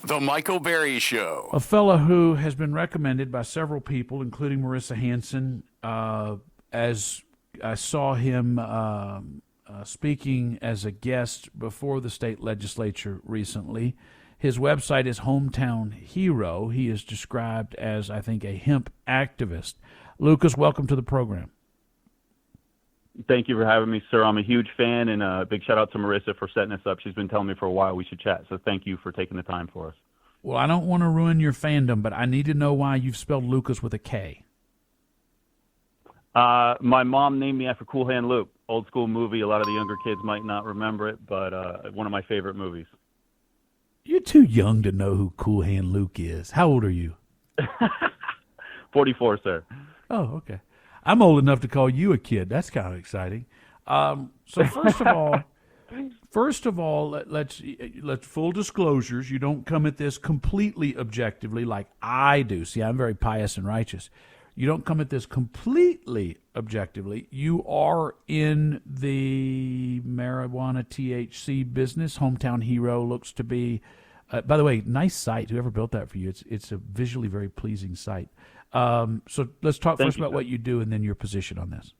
The Michael Berry Show. A fellow who has been recommended by several people, including Marissa Hanson, as I saw him speaking as a guest before the state legislature recently. His website is Hometown Hero. He is described as, I think, a hemp activist. Lukas, welcome to the program. Thank you for having me, sir. I'm a huge fan, and a big shout-out to Marissa for setting us up. She's been telling me for a while we should chat, so thank you for taking the time for us. Well, I don't want to ruin your fandom, but I need to know why you've spelled Lukas with a K. My mom named me after Cool Hand Luke, old school movie. A lot of the younger kids might not remember it, but one of my favorite movies. You're too young to know who Cool Hand Luke is. How old are you? 44, sir. Oh, okay. I'm old enough to call you a kid. That's kind of exciting. So first of all, let's full disclosures. You don't come at this completely objectively like I do. See, I'm very pious and righteous. You don't come at this completely objectively. You are in the marijuana THC business. Hometown Hero looks to be, by the way, nice site. Whoever built that for you, it's a visually very pleasing site. So let's talk first about what you do and then your position on this.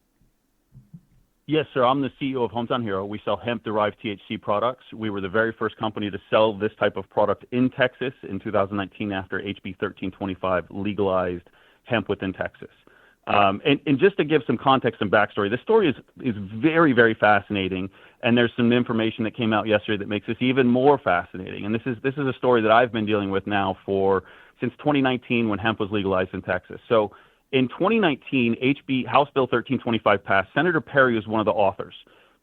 Yes, sir. I'm the CEO of Hometown Hero. We sell hemp-derived THC products. We were the very first company to sell this type of product in Texas in 2019 after HB 1325 legalized hemp within Texas. And just to give some context and backstory, this story is very, very fascinating, and there's some information that came out yesterday that makes this even more fascinating. And this is a story that I've been dealing with now since 2019 when hemp was legalized in Texas. So in 2019, House Bill 1325 passed. Senator Perry was one of the authors.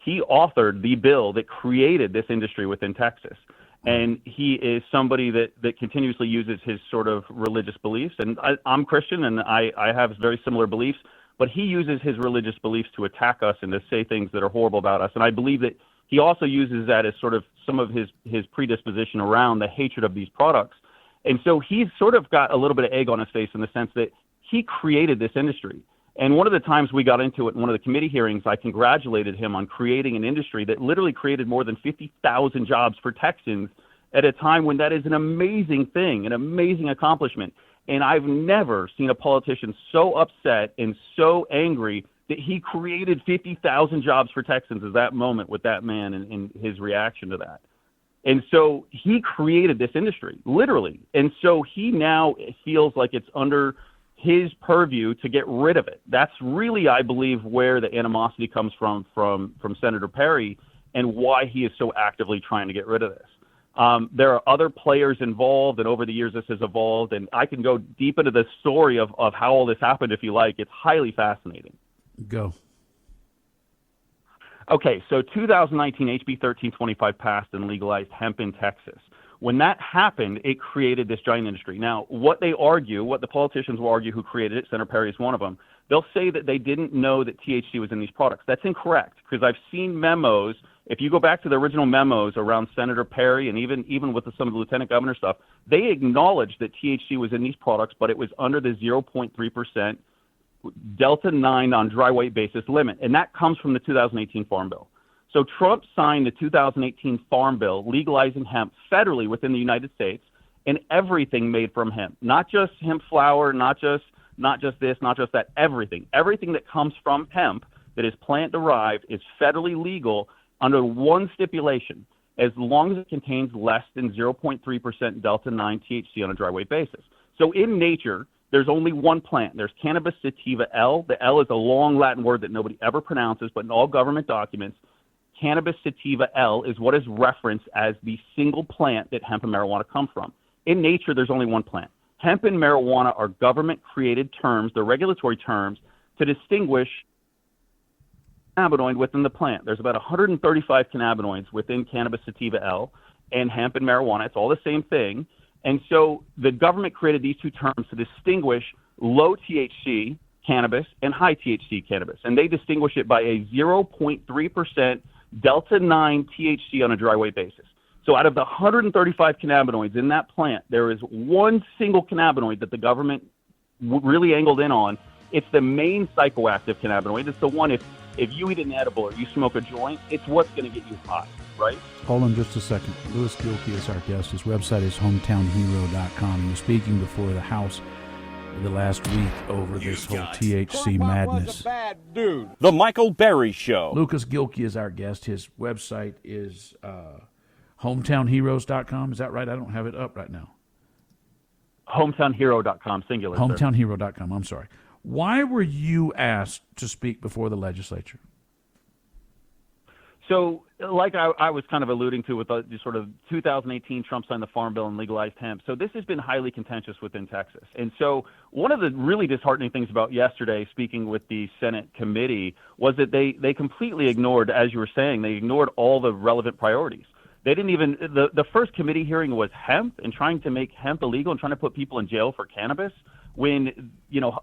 He authored the bill that created this industry within Texas. And he is somebody that continuously uses his sort of religious beliefs. And I'm Christian, and I have very similar beliefs, but he uses his religious beliefs to attack us and to say things that are horrible about us. And I believe that he also uses that as sort of some of his predisposition around the hatred of these products. And so he's sort of got a little bit of egg on his face in the sense that he created this industry. And one of the times we got into it in one of the committee hearings, I congratulated him on creating an industry that literally created more than 50,000 jobs for Texans at a time when that is an amazing thing, an amazing accomplishment. And I've never seen a politician so upset and so angry that he created 50,000 jobs for Texans as that moment with that man and his reaction to that. And so he created this industry, literally. And so he now feels like it's under his purview to get rid of it. That's really, I believe, where the animosity comes from Senator Perry and why he is so actively trying to get rid of this. There are other players involved, and over the years this has evolved, and I can go deep into the story of how all this happened if you like. It's highly fascinating. Go. Okay, so 2019, HB 1325 passed and legalized hemp in Texas. When that happened, it created this giant industry. Now, what the politicians will argue who created it, Senator Perry is one of them, they'll say that they didn't know that THC was in these products. That's incorrect, because I've seen memos. If you go back to the original memos around Senator Perry and even with some of the lieutenant governor stuff, they acknowledged that THC was in these products, but it was under the 0.3% Delta 9 on dry weight basis limit, and that comes from the 2018 Farm Bill. So Trump signed the 2018 Farm Bill legalizing hemp federally within the United States, and everything made from hemp, not just hemp flower, not just this, not just that, everything that comes from hemp that is plant derived is federally legal under one stipulation, as long as it contains less than 0.3% Delta 9 THC on a dry weight basis. So in nature, there's only one plant. There's Cannabis sativa L. The L is a long Latin word that nobody ever pronounces, but in all government documents, Cannabis sativa L is what is referenced as the single plant that hemp and marijuana come from. In nature, there's only one plant. Hemp and marijuana are government-created terms, they're regulatory terms, to distinguish cannabinoid within the plant. There's about 135 cannabinoids within Cannabis sativa L and hemp and marijuana. It's all the same thing. And so the government created these two terms to distinguish low THC cannabis and high THC cannabis. And they distinguish it by a 0.3% Delta 9 THC on a dry weight basis. So out of the 135 cannabinoids in that plant, there is one single cannabinoid that the government really angled in on. It's the main psychoactive cannabinoid. It's the one if you eat an edible or you smoke a joint, it's what's going to get you high. right? Hold on just a second. Louis Gilkey is our guest. His website is hometownhero.com. He was speaking before the House the last week over this whole THC madness. The Michael Berry Show. Lukas Gilkey is our guest. His website is hometownheroes.com. Is that right? I don't have it up right now. Hometownhero.com, singular. Hometownhero.com. I'm sorry. Why were you asked to speak before the legislature? So, like I was kind of alluding to with the sort of 2018, Trump signed the Farm Bill and legalized hemp. So this has been highly contentious within Texas. And so one of the really disheartening things about yesterday, speaking with the Senate committee, was that they completely ignored, as you were saying, they ignored all the relevant priorities. They didn't even, the first committee hearing was hemp and trying to make hemp illegal and trying to put people in jail for cannabis when,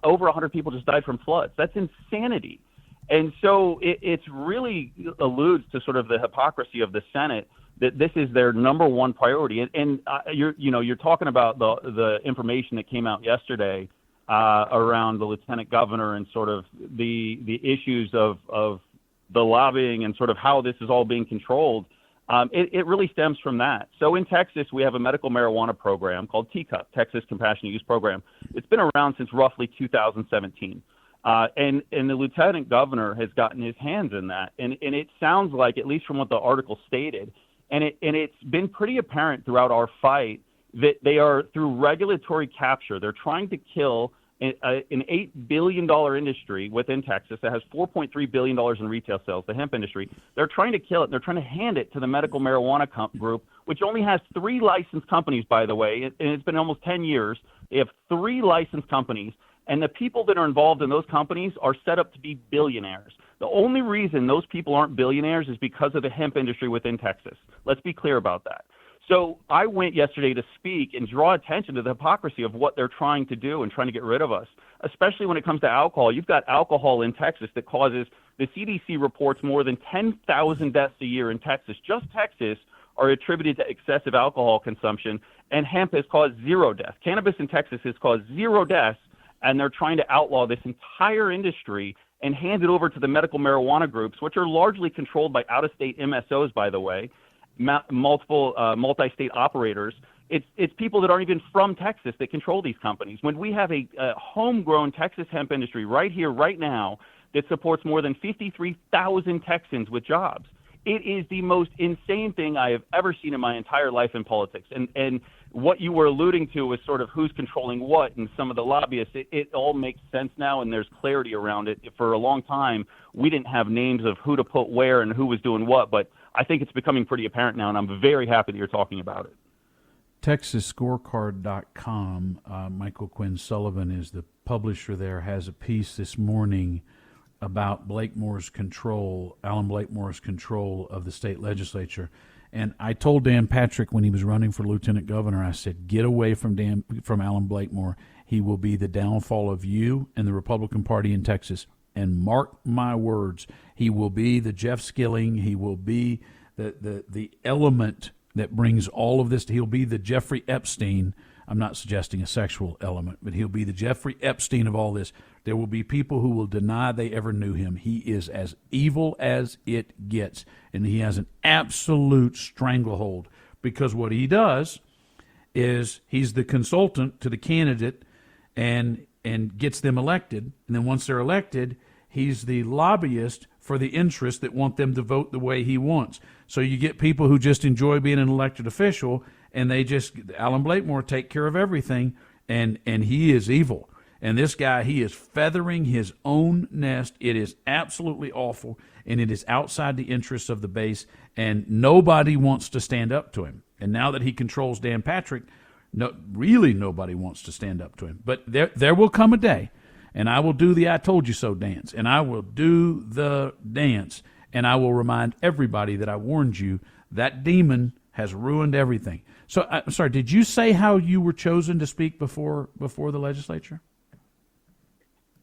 over 100 people just died from floods. That's insanity. And so it's really alludes to sort of the hypocrisy of the Senate that this is their number one priority. And you're talking about the information that came out yesterday around the lieutenant governor and sort of the issues of the lobbying and sort of how this is all being controlled. It really stems from that. So in Texas, we have a medical marijuana program called TCUP, Texas Compassionate Use Program. It's been around since roughly 2017. And the lieutenant governor has gotten his hands in that. And it sounds like, at least from what the article stated, and it's been pretty apparent throughout our fight that they are, through regulatory capture, they're trying to kill an $8 billion industry within Texas that has $4.3 billion in retail sales, the hemp industry. They're trying to kill it. They're trying to hand it to the medical marijuana group, which only has 3 licensed companies, by the way, and it's been almost 10 years. They have 3 licensed companies. And the people that are involved in those companies are set up to be billionaires. The only reason those people aren't billionaires is because of the hemp industry within Texas. Let's be clear about that. So I went yesterday to speak and draw attention to the hypocrisy of what they're trying to do and trying to get rid of us, especially when it comes to alcohol. You've got alcohol in Texas that causes, the CDC reports more than 10,000 deaths a year in Texas. Just Texas are attributed to excessive alcohol consumption, and hemp has caused 0 deaths. Cannabis in Texas has caused 0 deaths. And they're trying to outlaw this entire industry and hand it over to the medical marijuana groups, which are largely controlled by out-of-state MSOs, by the way, multiple multi-state operators. It's people that aren't even from Texas that control these companies. When we have a homegrown Texas hemp industry right here, right now, that supports more than 53,000 Texans with jobs. It is the most insane thing I have ever seen in my entire life in politics. And what you were alluding to was sort of who's controlling what and some of the lobbyists. It all makes sense now, and there's clarity around it. For a long time, we didn't have names of who to put where and who was doing what, but I think it's becoming pretty apparent now, and I'm very happy that you're talking about it. TexasScorecard.com, Michael Quinn Sullivan is the publisher there, has a piece this morning about Alan Blakemore's control of the state legislature. And I told Dan Patrick when he was running for lieutenant governor, I said, get away from Alan Blakemore. He will be the downfall of you and the Republican Party in Texas. And mark my words, he will be the Jeff Skilling. He will be the element that brings all of this. He'll be the Jeffrey Epstein. I'm not suggesting a sexual element, but he'll be the Jeffrey Epstein of all this. There will be people who will deny they ever knew him. He is as evil as it gets, and he has an absolute stranglehold because what he does is he's the consultant to the candidate and gets them elected, and then once they're elected, he's the lobbyist for the interests that want them to vote the way he wants. So you get people who just enjoy being an elected official, and Alan Blakemore take care of everything, and he is evil. And this guy, he is feathering his own nest. It is absolutely awful, and it is outside the interests of the base, and nobody wants to stand up to him. And now that he controls Dan Patrick, really nobody wants to stand up to him. But there will come a day, and I will do the I told you so dance, and I will do the dance, and I will remind everybody that I warned you. That demon has ruined everything. So, I'm sorry, did you say how you were chosen to speak before the legislature?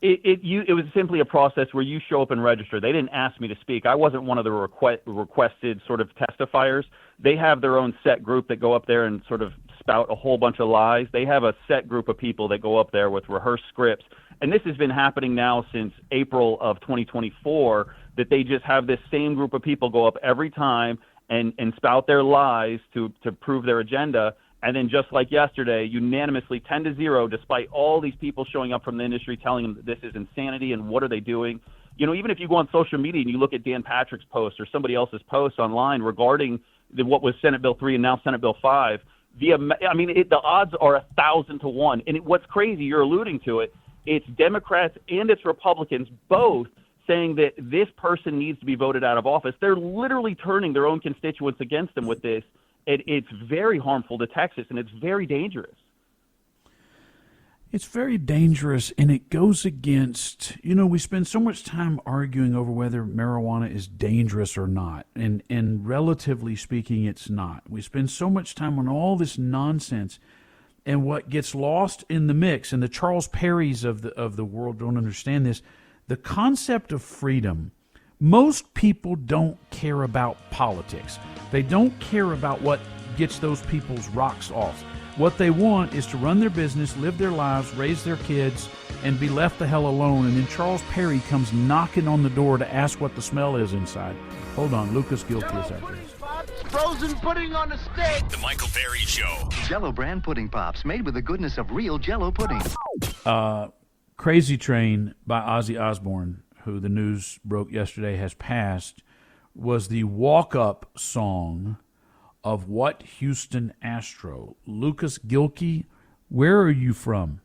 It was simply a process where you show up and register. They didn't ask me to speak. I wasn't one of the requested sort of testifiers. They have their own set group that go up there and sort of spout a whole bunch of lies. They have a set group of people that go up there with rehearsed scripts. And this has been happening now since April of 2024, that they just have this same group of people go up every time and spout their lies to prove their agenda. And then just like yesterday, unanimously 10-0, despite all these people showing up from the industry telling them that this is insanity and what are they doing. Even if you go on social media and you look at Dan Patrick's post or somebody else's post online regarding what was Senate Bill 3 and now Senate Bill 5, the odds are 1,000 to 1. And what's crazy, you're alluding to it, it's Democrats and it's Republicans both saying that this person needs to be voted out of office. They're literally turning their own constituents against them with this. It's very harmful to Texas, and it's very dangerous. It's very dangerous, and it goes against, we spend so much time arguing over whether marijuana is dangerous or not, and relatively speaking, it's not. We spend so much time on all this nonsense, and what gets lost in the mix, and the Charles Perrys of the world don't understand this, the concept of freedom. Most people don't care about politics. They don't care about what gets those people's rocks off. What they want is to run their business, live their lives, raise their kids, and be left the hell alone. And then Charles Perry comes knocking on the door to ask what the smell is inside. Hold on, Lukas Gilkey is after this. Frozen pudding on a steak. The Michael Berry Show. Jell-O brand pudding pops made with the goodness of real Jell-O pudding. Crazy Train by Ozzy Osbourne, who the news broke yesterday has passed, was the walk-up song of what Houston Astro? Lukas Gilkey, where are you from?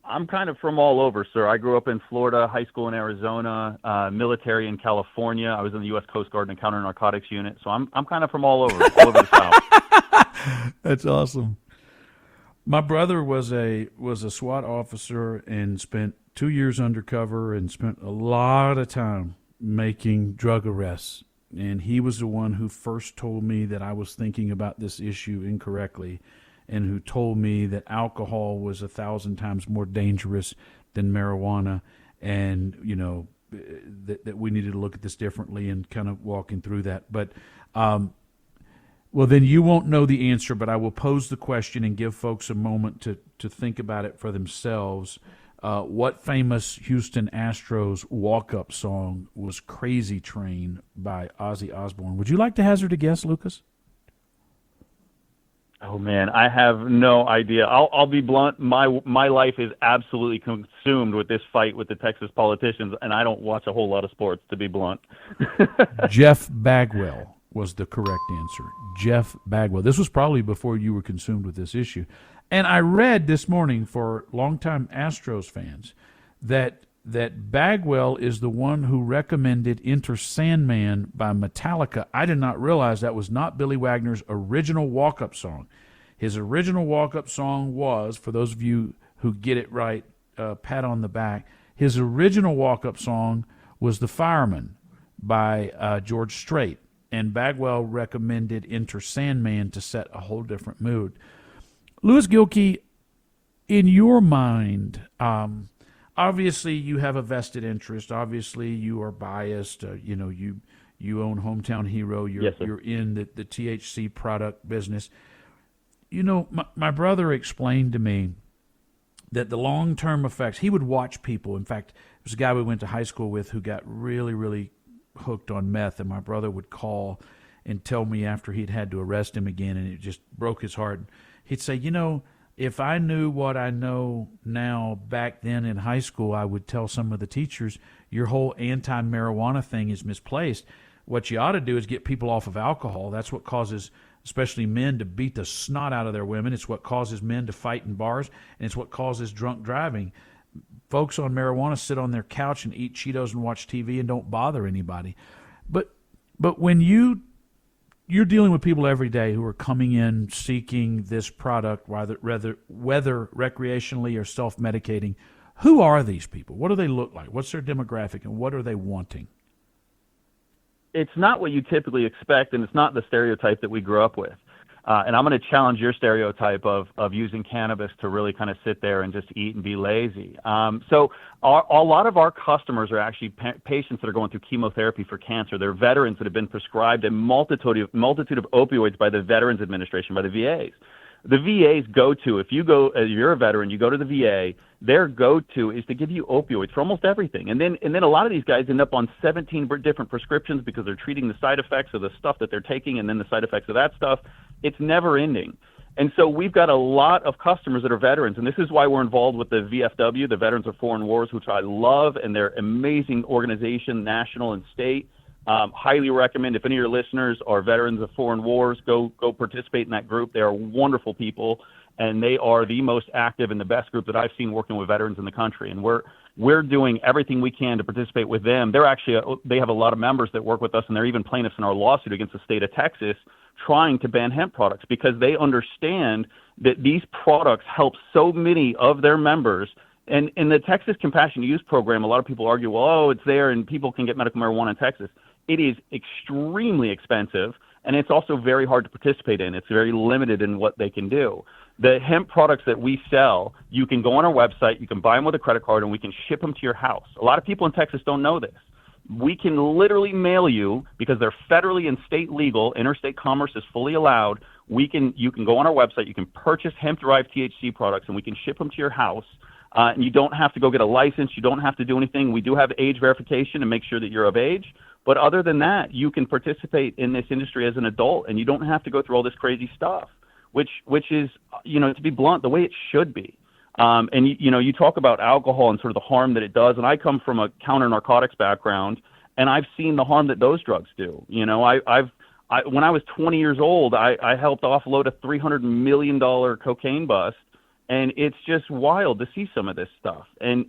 I'm kind of from all over, sir. I grew up in Florida, high school in Arizona, military in California. I was in the U.S. Coast Guard and Counter Narcotics Unit, so I'm kind of from all over the South. That's awesome. My brother was a SWAT officer and spent 2 years undercover and spent a lot of time making drug arrests. And he was the one who first told me that I was thinking about this issue incorrectly, and who told me that alcohol was 1,000 times more dangerous than marijuana, and that we needed to look at this differently, and kind of walking through that. But well, then you won't know the answer, but I will pose the question and give folks a moment to think about it for themselves. What famous Houston Astros walk-up song was Crazy Train by Ozzy Osbourne? Would you like to hazard a guess, Lukas? Oh, man, I have no idea. I'll be blunt. My life is absolutely consumed with this fight with the Texas politicians, and I don't watch a whole lot of sports, to be blunt. Jeff Bagwell was the correct answer. Jeff Bagwell. This was probably before you were consumed with this issue. And I read this morning, for longtime Astros fans, that Bagwell is the one who recommended Enter Sandman by Metallica. I did not realize that was not Billy Wagner's original walk-up song. His original walk-up song was, for those of you who get it right, pat on the back, his original walk-up song was The Fireman by George Strait. And Bagwell recommended Enter Sandman to set a whole different mood. Lukas Gilkey, in your mind, obviously you have a vested interest. Obviously you are biased. You own Hometown Hero. You're in the THC product business. My brother explained to me that the long-term effects, he would watch people. In fact, there was a guy we went to high school with who got really, really hooked on meth, and my brother would call and tell me after he'd had to arrest him again, and it just broke his heart. He'd say, if I knew what I know now back then in high school, I would tell some of the teachers, your whole anti-marijuana thing is misplaced. What you ought to do is get people off of alcohol. That's what causes, especially men, to beat the snot out of their women. It's what causes men to fight in bars, and it's what causes drunk driving. Folks on marijuana sit on their couch and eat Cheetos and watch TV and don't bother anybody. But when you're dealing with people every day who are coming in seeking this product, whether recreationally or self-medicating, who are these people? What do they look like? What's their demographic, and what are they wanting? It's not what you typically expect, and it's not the stereotype that we grew up with. And I'm going to challenge your stereotype of using cannabis to really kind of sit there and just eat and be lazy. So a lot of our customers are actually patients that are going through chemotherapy for cancer. They're veterans that have been prescribed a multitude of opioids by the Veterans Administration, by the VAs. The VAs go to, if you're a veteran, you go to the VA, their go-to is to give you opioids for almost everything. And then a lot of these guys end up on 17 different prescriptions because they're treating the side effects of the stuff that they're taking and then the side effects of that stuff. It's never ending. And so we've got a lot of customers that are veterans, and this is why we're involved with the VFW, the Veterans of Foreign Wars, which I love, and they're an amazing organization, national and state. Highly recommend, if any of your listeners are veterans of foreign wars, go participate in that group. They are wonderful people, and they are the most active and the best group that I've seen working with veterans in the country. And we're doing everything we can to participate with them. They have a lot of members that work with us, and they're even plaintiffs in our lawsuit against the state of Texas trying to ban hemp products because they understand that these products help so many of their members. And in the Texas Compassionate Use Program, a lot of people argue, well, it's there and people can get medical marijuana in Texas. It is extremely expensive, and it's also very hard to participate in. It's very limited in what they can do. The hemp products that we sell, you can go on our website, you can buy them with a credit card, and we can ship them to your house. A lot of people in Texas don't know this. We can literally mail you, because they're federally and state legal, interstate commerce is fully allowed. You can go on our website, you can purchase hemp-derived THC products, and we can ship them to your house. And you don't have to go get a license. You don't have to do anything. We do have age verification to make sure that you're of age. But other than that, you can participate in this industry as an adult, and you don't have to go through all this crazy stuff, which is, to be blunt, the way it should be. And you talk about alcohol and sort of the harm that it does. And I come from a counter narcotics background, and I've seen the harm that those drugs do. When I was 20 years old, I helped offload a $300 million cocaine bust. And it's just wild to see some of this stuff. And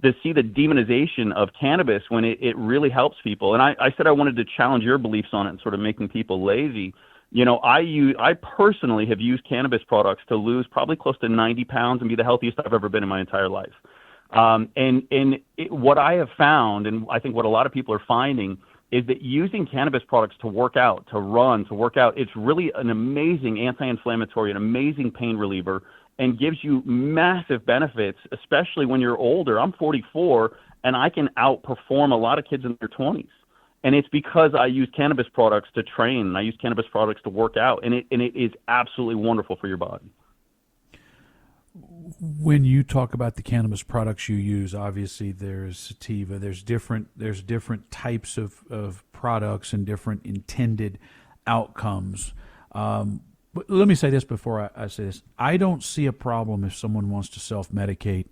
to see the demonization of cannabis when it really helps people. And I said I wanted to challenge your beliefs on it and sort of making people lazy. I personally have used cannabis products to lose probably close to 90 pounds and be the healthiest I've ever been in my entire life. What I have found, and I think what a lot of people are finding, is that using cannabis products to work out, to run, to work out, it's really an amazing anti-inflammatory, an amazing pain reliever, and gives you massive benefits, especially when you're older. I'm 44, and I can outperform a lot of kids in their 20s. And it's because I use cannabis products to train, and I use cannabis products to work out, and it is absolutely wonderful for your body. When you talk about the cannabis products you use, obviously there's sativa, there's different types of products and different intended outcomes. But let me say this before I say this. I don't see a problem if someone wants to self-medicate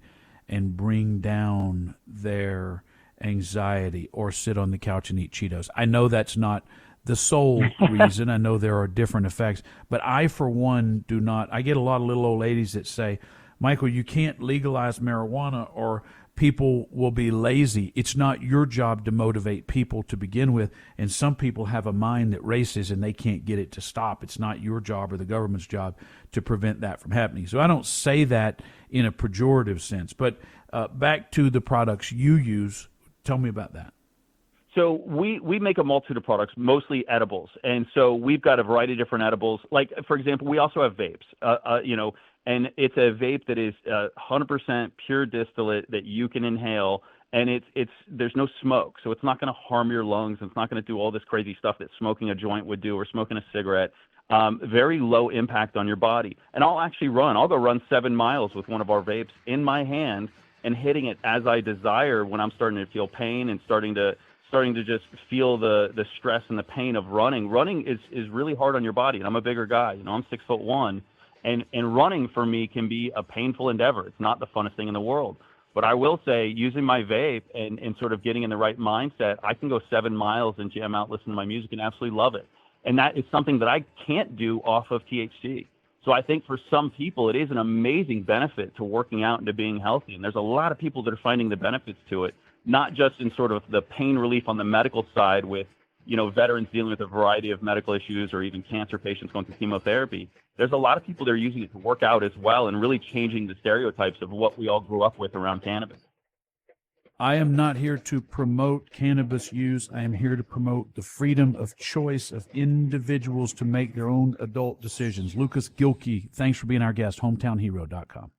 and bring down their anxiety or sit on the couch and eat Cheetos. I know that's not the sole reason. I know there are different effects, but I, for one, do not. I get a lot of little old ladies that say, Michael, you can't legalize marijuana or people will be lazy. It's not your job to motivate people to begin with, and some people have a mind that races and they can't get it to stop. It's not your job or the government's job to prevent that from happening. So I don't say that in a pejorative sense, but back to the products you use, tell me about that. So we make a multitude of products, mostly edibles. And so we've got a variety of different edibles. Like, for example, we also have vapes, and it's a vape that is 100% pure distillate that you can inhale. And there's no smoke, so it's not going to harm your lungs. It's not going to do all this crazy stuff that smoking a joint would do or smoking a cigarette. Very low impact on your body. And I'll go run 7 miles with one of our vapes in my hand and hitting it as I desire when I'm starting to feel pain and starting to just feel the stress and the pain of running. Running is really hard on your body, and I'm a bigger guy. I'm 6'1", and running for me can be a painful endeavor. It's not the funnest thing in the world. But I will say, using my vape and sort of getting in the right mindset, I can go 7 miles and jam out, listen to my music, and absolutely love it. And that is something that I can't do off of THC. So I think for some people, it is an amazing benefit to working out and to being healthy. And there's a lot of people that are finding the benefits to it, not just in sort of the pain relief on the medical side with, veterans dealing with a variety of medical issues or even cancer patients going through chemotherapy. There's a lot of people that are using it to work out as well and really changing the stereotypes of what we all grew up with around cannabis. I am not here to promote cannabis use. I am here to promote the freedom of choice of individuals to make their own adult decisions. Lukas Gilkey, thanks for being our guest, hometownhero.com.